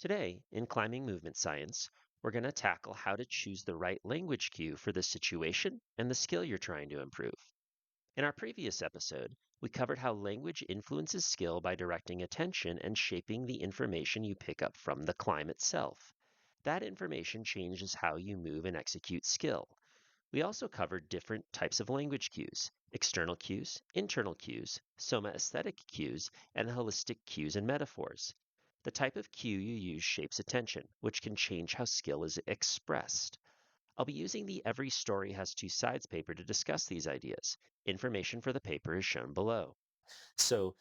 Today, in climbing movement science, we're going to tackle how to choose the right language cue for the situation and the skill you're trying to improve. In our previous episode, we covered how language influences skill by directing attention and shaping the information you pick up from the climb itself. That information changes how you move and execute skill. We also covered different types of language cues: external cues, internal cues, somaesthetic cues, and holistic cues and metaphors. The type of cue you use shapes attention, which can change how skill is expressed. I'll be using the Every Story Has Two Sides paper to discuss these ideas. Information for the paper is shown below. So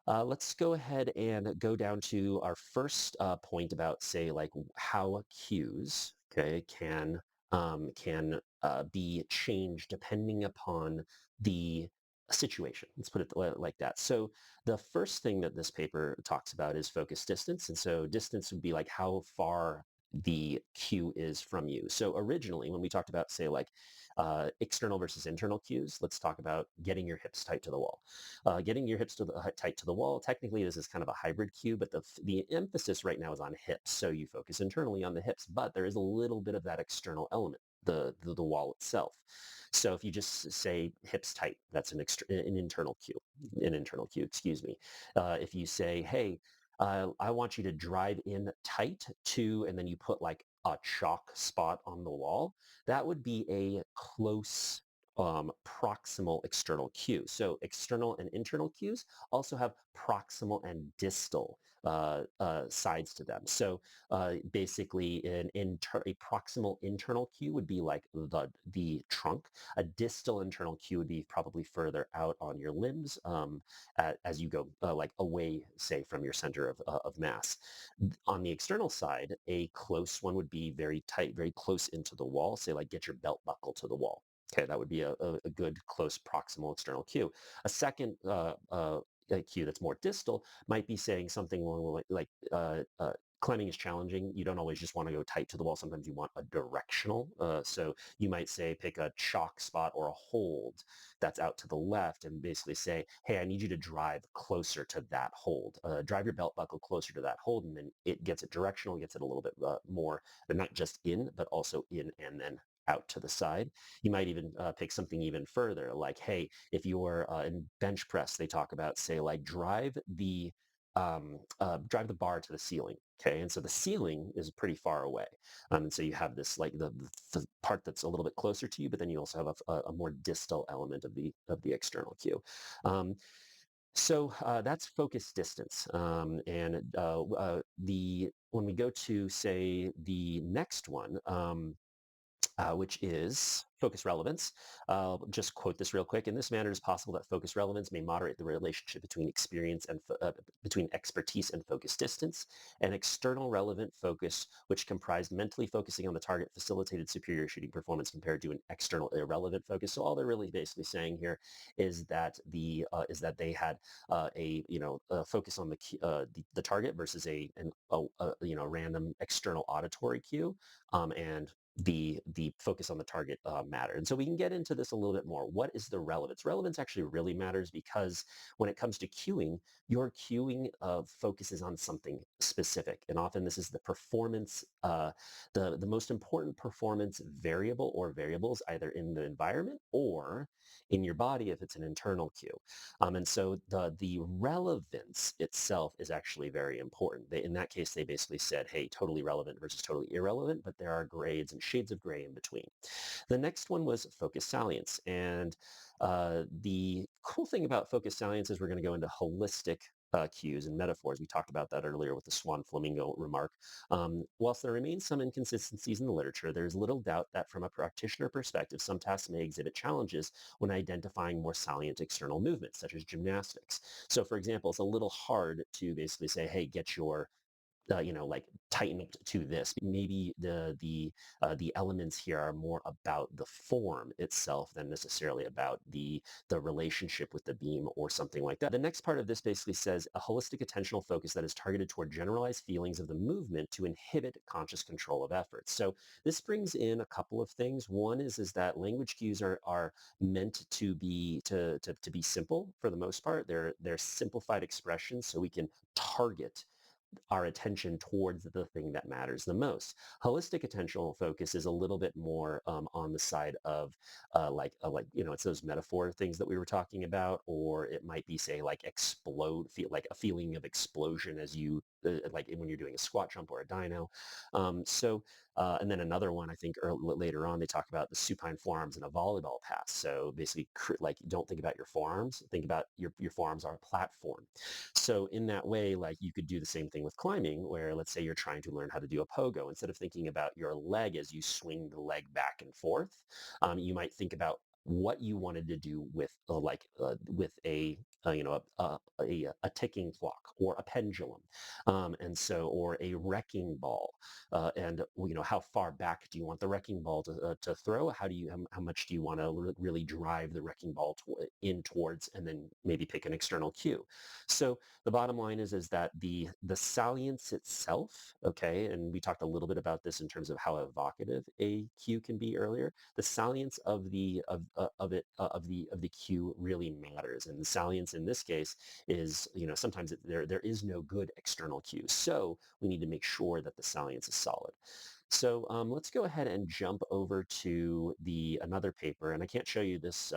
let's go ahead and go down to our first point about, say, like how cues, okay, can be changed depending upon the situation. Let's put it like that. So the first thing that this paper talks about is focus distance, and so distance would be like how far the cue is from you. So originally, when we talked about, say, like external versus internal cues, let's talk about getting your hips tight to the wall. Getting your hips tight to the wall. Technically, this is kind of a hybrid cue, but the emphasis right now is on hips. So you focus internally on the hips, but there is a little bit of that external element, the wall itself. So if you just say hips tight, that's an internal cue, excuse me. If you say, hey, I want you to drive in tight to, and then you put like a chalk spot on the wall, that would be a close proximal external cue. So external and internal cues also have proximal and distal sides to them. So basically, a proximal internal cue would be like the trunk. A distal internal cue would be probably further out on your limbs as you go like away, say, from your center of mass. On the external side, a close one would be very tight, very close into the wall. Say, like, get your belt buckle to the wall. Okay, that would be a good close proximal external cue. A second cue that's more distal might be saying something along climbing is challenging. You don't always just want to go tight to the wall. Sometimes you want a directional. So you might say pick a chalk spot or a hold that's out to the left and basically say, hey, I need you to drive closer to that hold. Drive your belt buckle closer to that hold, and then it gets it directional, gets it a little bit more, but not just in, but also in and then out to the side. You might even pick something even further, like, hey, if you're in bench press, they talk about, say, like drive the bar to the ceiling. Okay, and so the ceiling is pretty far away, and so you have this like the part that's a little bit closer to you, but then you also have a more distal element of the external cue. Um, so that's focus distance, and the when we go to, say, the next one. Which is focus relevance. I'll just quote this real quick. In this manner, it is possible that focus relevance may moderate the relationship between between expertise and focus distance. An external relevant focus, which comprised mentally focusing on the target, facilitated superior shooting performance compared to an external irrelevant focus. So all they're really basically saying here is that they had a focus on the target versus a random external auditory cue, and the focus on the target matter. And so we can get into this a little bit more. What is the relevance? Relevance actually really matters because when it comes to cueing, your cueing focuses on something specific. And often this is the performance, the most important performance variable or variables, either in the environment or in your body if it's an internal cue. And so the relevance itself is actually very important. In that case, they basically said, hey, totally relevant versus totally irrelevant, but there are grades and shades of gray in between. The next one was focus salience. And the cool thing about focus salience is we're going to go into holistic cues and metaphors. We talked about that earlier with the swan flamingo remark. Whilst there remains some inconsistencies in the literature, there is little doubt that from a practitioner perspective, some tasks may exhibit challenges when identifying more salient external movements, such as gymnastics. So for example, it's a little hard to basically say, hey, get your like tighten up to this. Maybe the elements here are more about the form itself than necessarily about the relationship with the beam or something like that. The next part of this basically says a holistic attentional focus that is targeted toward generalized feelings of the movement to inhibit conscious control of efforts. So this brings in a couple of things. One is that language cues are meant to be to be simple for the most part. They're simplified expressions, so we can target our attention towards the thing that matters the most. Holistic attentional focus is a little bit more on the side of it's those metaphor things that we were talking about, or it might be say like explode, feel like a feeling of explosion as you like when you're doing a squat jump or a dyno. And then another one, I think later on, they talk about the supine forearms in a volleyball pass. So basically, like, don't think about your forearms. Think about your forearms are a platform. So in that way, like you could do the same thing with climbing, where let's say you're trying to learn how to do a pogo. Instead of thinking about your leg as you swing the leg back and forth, you might think about what you wanted to do with a a ticking clock or a pendulum, and so or a wrecking ball, and how far back do you want the wrecking ball to throw? How much do you want to really drive the wrecking ball in towards, and then maybe pick an external cue. So the bottom line is that the salience itself, okay, and we talked a little bit about this in terms of how evocative a cue can be earlier. The salience of the cue really matters, and the salience in this case is, sometimes there is no good external cue, so we need to make sure that the salience is solid. So let's go ahead and jump over to another paper, and I can't show you this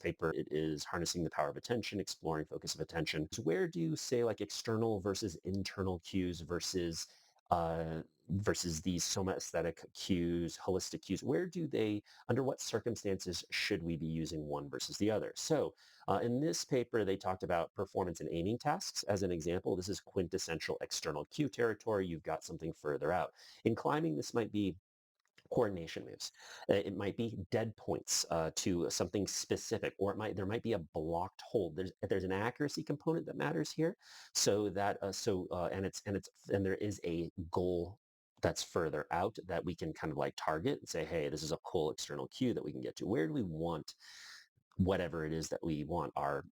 paper. It is Harnessing the Power of Attention, Exploring Focus of Attention. So where do you say like external versus internal cues uh, versus these somaesthetic cues, holistic cues? Under what circumstances should we be using one versus the other? So in this paper, they talked about performance and aiming tasks as an example. This is quintessential external cue territory. You've got something further out. In climbing, this might be coordination moves. It might be dead points to something specific, or there might be a blocked hold. There's an accuracy component that matters here, so that and there is a goal that's further out that we can kind of like target and say, hey, this is a cool external cue that we can get to. Where do we want whatever it is that we want our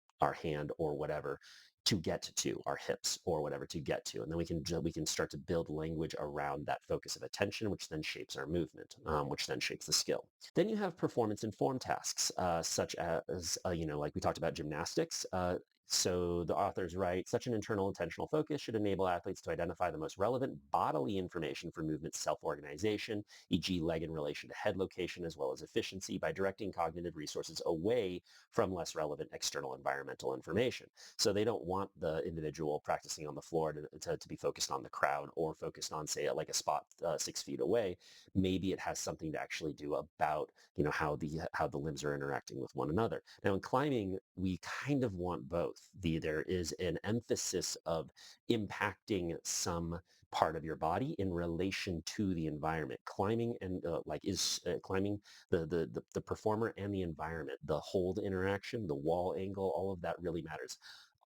hand or whatever to get to, our hips or whatever to get to, and then we can start to build language around that focus of attention, which then shapes our movement, which then shapes the skill. Then you have performance informed tasks, such as like we talked about gymnastics. So the authors write, such an internal intentional focus should enable athletes to identify the most relevant bodily information for movement self-organization, e.g. leg in relation to head location, as well as efficiency, by directing cognitive resources away from less relevant external environmental information. So they don't want the individual practicing on the floor to be focused on the crowd or focused on, say, like a spot 6 feet away. Maybe it has something to actually do about how the limbs are interacting with one another. Now in climbing, we kind of want both. There is an emphasis of impacting some part of your body in relation to the environment. Climbing and climbing, the performer and the environment, the hold interaction, the wall angle, all of that really matters.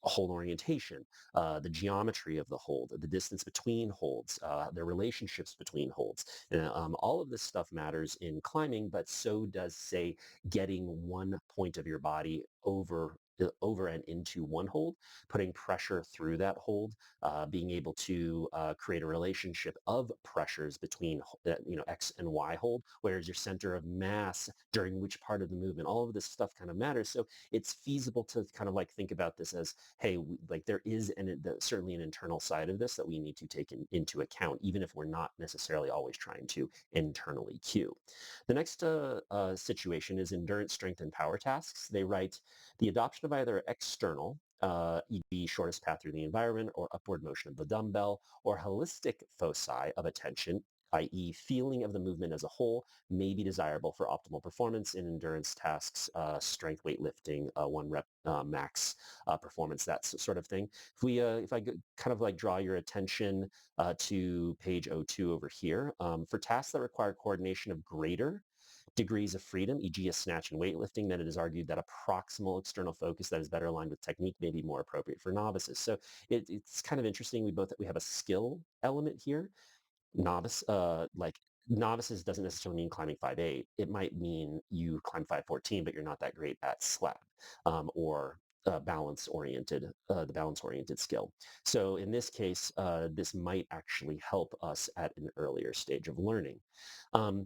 Hold orientation, the geometry of the hold, the distance between holds, the relationships between holds. All of this stuff matters in climbing, but so does, say, getting one point of your body over and into one hold, putting pressure through that hold, being able to create a relationship of pressures between X and Y hold, whereas your center of mass during which part of the movement, all of this stuff kind of matters. So it's feasible to kind of like think about this as, hey, like there is certainly an internal side of this that we need to take into account, even if we're not necessarily always trying to internally cue. The next situation is endurance, strength, and power tasks. They write, the adoption of either external, e.g. shortest path through the environment, or upward motion of the dumbbell, or holistic foci of attention, i.e. feeling of the movement as a whole, may be desirable for optimal performance in endurance tasks, strength weightlifting, one rep max performance, that sort of thing. If I kind of like draw your attention to page O2 over here, for tasks that require coordination of greater degrees of freedom, e.g. a snatch and weightlifting, then it is argued that a proximal external focus that is better aligned with technique may be more appropriate for novices. So it's kind of interesting. We have a skill element here. Novices doesn't necessarily mean climbing 5'8". It might mean you climb 5'14", but you're not that great at slab, or the balance-oriented skill. So in this case, this might actually help us at an earlier stage of learning. And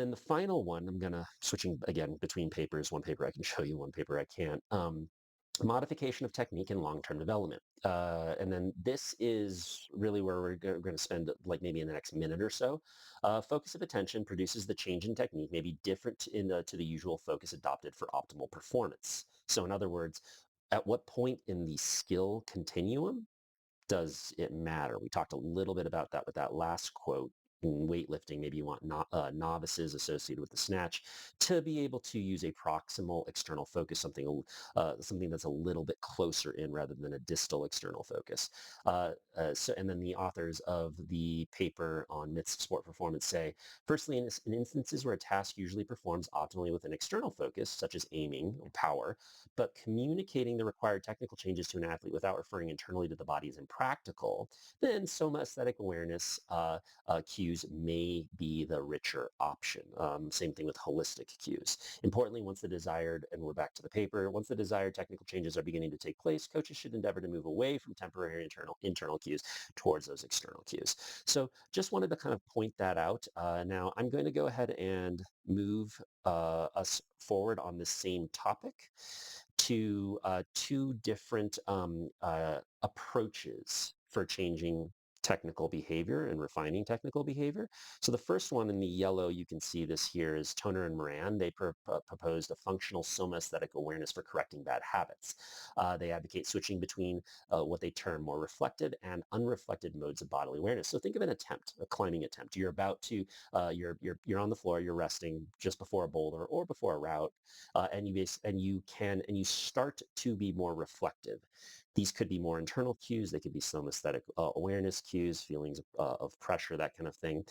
then the final one, I'm switching again between papers. One paper I can show you, one paper I can't. Modification of technique and long-term development. And then this is really where we're going to spend like maybe in the next minute or so. Focus of attention produces the change in technique may be different to the usual focus adopted for optimal performance. So in other words, at what point in the skill continuum does it matter? We talked a little bit about that with that last quote. In weightlifting, maybe you want novices associated with the snatch to be able to use a proximal external focus, something that's a little bit closer in rather than a distal external focus. And then the authors of the paper on myths of sport performance say, firstly, in instances where a task usually performs optimally with an external focus, such as aiming or power, but communicating the required technical changes to an athlete without referring internally to the body is impractical, then somaesthetic awareness cues may be the richer option. Same thing with holistic cues. Importantly, and we're back to the paper, once the desired technical changes are beginning to take place, coaches should endeavor to move away from temporary internal cues towards those external cues. So just wanted to kind of point that out. Now I'm going to go ahead and move us forward on this same topic to two different approaches for changing technical behavior and refining technical behavior. So the first one in the yellow, you can see this here, is Toner and Moran. They proposed a functional somaesthetic awareness for correcting bad habits. They advocate switching between what they term more reflected and unreflected modes of bodily awareness. So think of an attempt, a climbing attempt. You're about to, you're on the floor, you're resting just before a boulder or before a route, and you start to be more reflective. These could be more internal cues. They could be somaesthetic awareness cues, feelings of pressure, that kind of thing.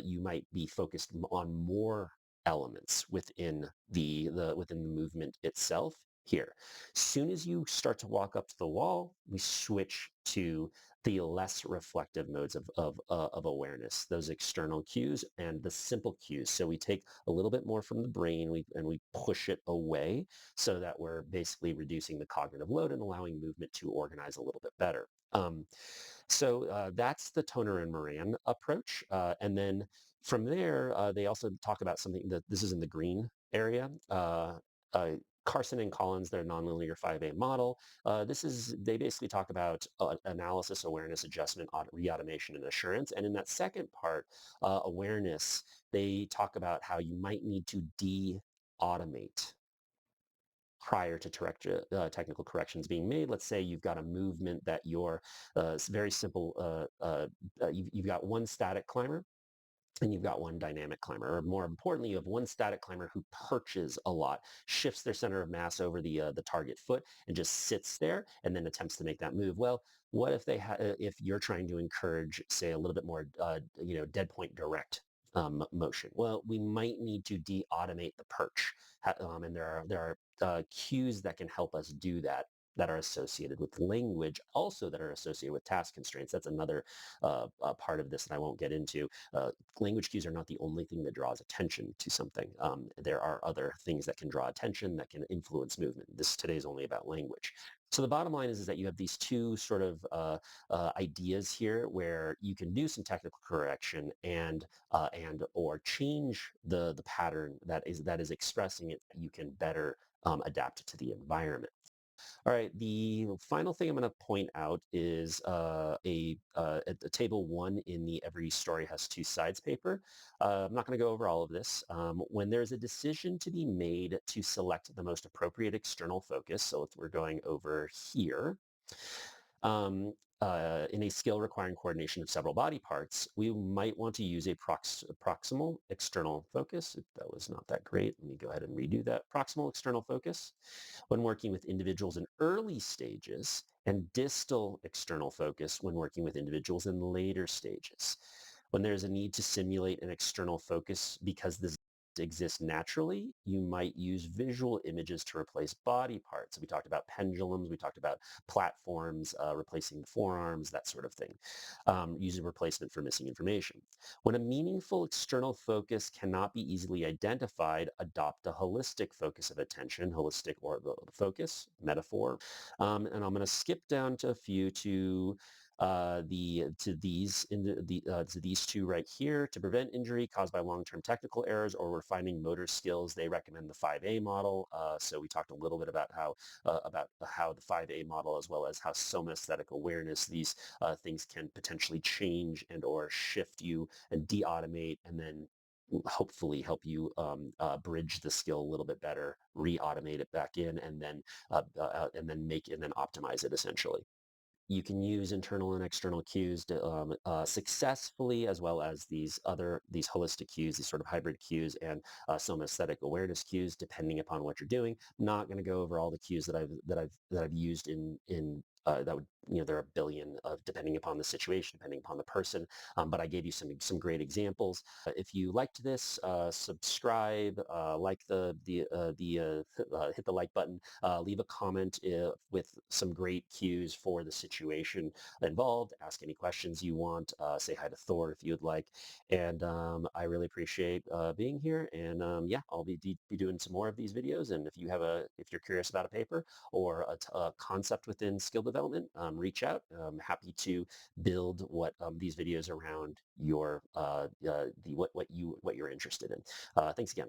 You might be focused on more elements within the movement itself. Here, soon as you start to walk up to the wall, we switch to the less reflective modes of awareness, those external cues and the simple cues. So we take a little bit more from the brain and we push it away so that we're basically reducing the cognitive load and allowing movement to organize a little bit better. That's the Toner and Moran approach. And then from there, they also talk about something that this is in the green area. Uh, Carson and Collins, their nonlinear 5A model. They basically talk about analysis, awareness, adjustment, re-automation, and assurance. And in that second part, awareness, they talk about how you might need to de-automate prior to technical corrections being made. Let's say you've got a movement that it's very simple. You've got one static climber and you've got one dynamic climber, or more importantly, you have one static climber who perches a lot, shifts their center of mass over the target foot, and just sits there, and then attempts to make that move. Well, what if if you're trying to encourage, say, a little bit more, dead point direct motion? Well, we might need to de-automate the perch, and there are cues that can help us do that are associated with language, also that are associated with task constraints. That's another part of this that I won't get into. Language cues are not the only thing that draws attention to something. There are other things that can draw attention, that can influence movement. Today is only about language. So the bottom line is that you have these two sort of ideas here where you can do some technical correction and or change the pattern that is expressing it. You can better adapt to the environment. All right, the final thing I'm going to point out is a table 1 in the Every Story Has Two Sides paper. I'm not going to go over all of this. When there's a decision to be made to select the most appropriate external focus, so if we're going over here, in a skill requiring coordination of several body parts, we might want to use a proximal external focus. If that was not that great, let me go ahead and redo that. Proximal external focus when working with individuals in early stages, and distal external focus when working with individuals in later stages. When there's a need to simulate an external focus because this exists naturally, you might use visual images to replace body parts. We talked about pendulums, we talked about platforms, replacing the forearms, that sort of thing, using replacement for missing information. When a meaningful external focus cannot be easily identified, adopt a holistic focus of attention, holistic or the focus, metaphor. And I'm going to skip down to a few to to these two right here. To prevent injury caused by long-term technical errors or refining motor skills, they recommend the 5A model. So we talked a little bit about how the 5A model, as well as how somaesthetic awareness, these things can potentially change and or shift you and de-automate, and then hopefully help you bridge the skill a little bit better, re-automate it back in, and then optimize it essentially. You can use internal and external cues to, successfully, as well as these holistic cues, these sort of hybrid cues, and somaesthetic awareness cues, depending upon what you're doing. Not going to go over all the cues that I've used in that would, there are a billion of, depending upon the situation, depending upon the person. But I gave you some great examples. If you liked this, subscribe, like hit the like button, leave a comment with some great cues for the situation involved. Ask any questions you want. Say hi to Thor if you'd like. And I really appreciate being here. And yeah, I'll be doing some more of these videos. And if you're curious about a paper or a concept within skill development, reach out. I'm happy to build these videos around what you're interested in. Thanks again.